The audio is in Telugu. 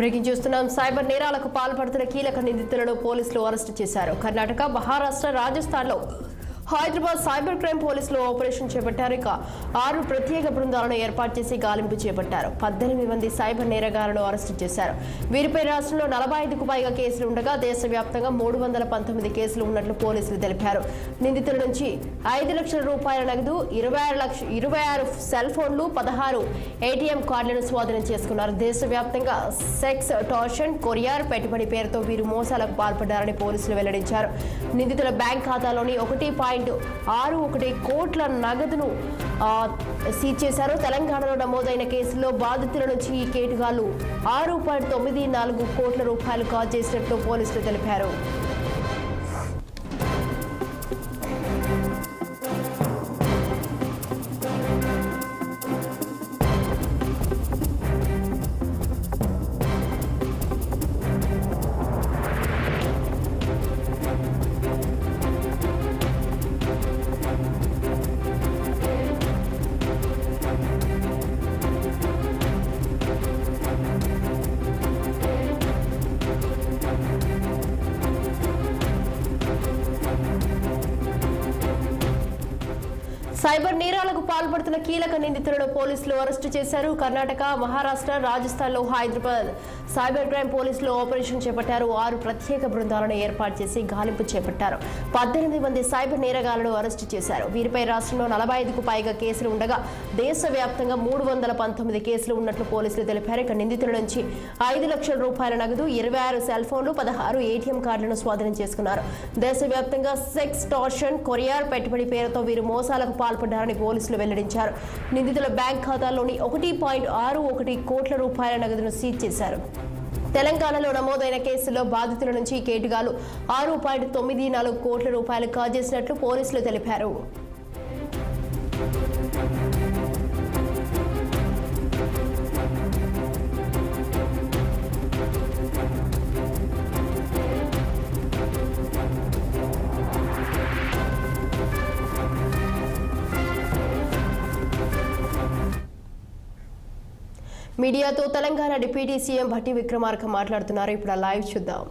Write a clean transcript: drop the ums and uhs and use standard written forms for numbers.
బ్రేకింగ్ చూస్తున్నాం. సైబర్ నేరాలకు పాల్పడుతున్న కీలక నిందితులను పోలీసులు అరెస్టు చేశారు. కర్ణాటక, మహారాష్ట్ర, రాజస్థాన్లో హైదరాబాద్ సైబర్ క్రైమ్ పోలీసులు ఆపరేషన్ చేపట్టారు. ఇక 6 ప్రత్యేక బృందాలను ఏర్పాటు చేసి గాలింపు చేపట్టారు. 18 మంది సైబర్ నేరగాళ్లను అరెస్టు చేశారు. వీరిపై రాష్ట్రంలో 45కు పైగా కేసులు ఉండగా దేశవ్యాప్తంగా 319 కేసులు ఉన్నట్లు పోలీసులు తెలిపారు. నిందితుల నుంచి 5 లక్షల రూపాయల నగదు, 26 సెల్ ఫోన్లు, 16 ఏటీఎం కార్డులను స్వాధీనం చేసుకున్నారు. దేశవ్యాప్తంగా సెక్స్, టార్షన్, కొరియర్ పెట్టుబడి పేరుతో వీరు మోసాలకు పాల్పడ్డారని పోలీసులు వెల్లడించారు. నిందితుల బ్యాంక్ ఖాతాలోని 1.61 కోట్ల నగదును సీజ్ చేశారు. తెలంగాణలో నమోదైన కేసుల్లో బాధితుల నుంచి ఈ కేటుగాళ్లు 6.94 కోట్ల రూపాయలు కాజేసినట్లు పోలీసులు తెలిపారు. సైబర్ నేరాలకు పాల్పడుతున్న కీలక నిందితులను పోలీసులు అరెస్టు చేశారు. కర్ణాటక, మహారాష్ట్ర, రాజస్థాన్లో హైదరాబాద్ సైబర్ క్రైమ్ పోలీసులు ఆపరేషన్ చేపట్టారు. 6 ప్రత్యేక బృందాలను ఏర్పాటు చేసి గాలింపు చేపట్టారు. 18 మంది సైబర్ నేరగాళ్లను అరెస్టు చేశారు. వీరిపై రాష్ట్రంలో 45కు పైగా కేసులు ఉండగా దేశవ్యాప్తంగా 319 కేసులు ఉన్నట్లు పోలీసులు తెలిపారు. ఇక నిందితుల నుంచి 5 లక్షల రూపాయల నగదు, 26 సెల్ ఫోన్లు, 16 ఏటీఎం కార్డులను స్వాధీనం చేసుకున్నారు. దేశవ్యాప్తంగా సెక్స్, టార్షన్, కొరియర్ పెట్టుబడి పేరుతో వీరు మోసాలకు పాల్పడ్డారని పోలీసులు వెల్లడించారు. నిందితుల బ్యాంక్ ఖాతాల్లోని 1.61 కోట్ల రూపాయల నగదును సీజ్ చేశారు. తెలంగాణలో నమోదైన కేసుల్లో బాధితుల నుంచి ఈ కేటుగాళ్లు 6.94 కోట్ల రూపాయలు కాజేసినట్లు పోలీసులు తెలిపారు. మీడియాతో తెలంగాణ డిప్యూటీ సీఎం భట్టి విక్రమార్క మాట్లాడుతున్నారు. ఇప్పుడు లైవ్ చూద్దాం.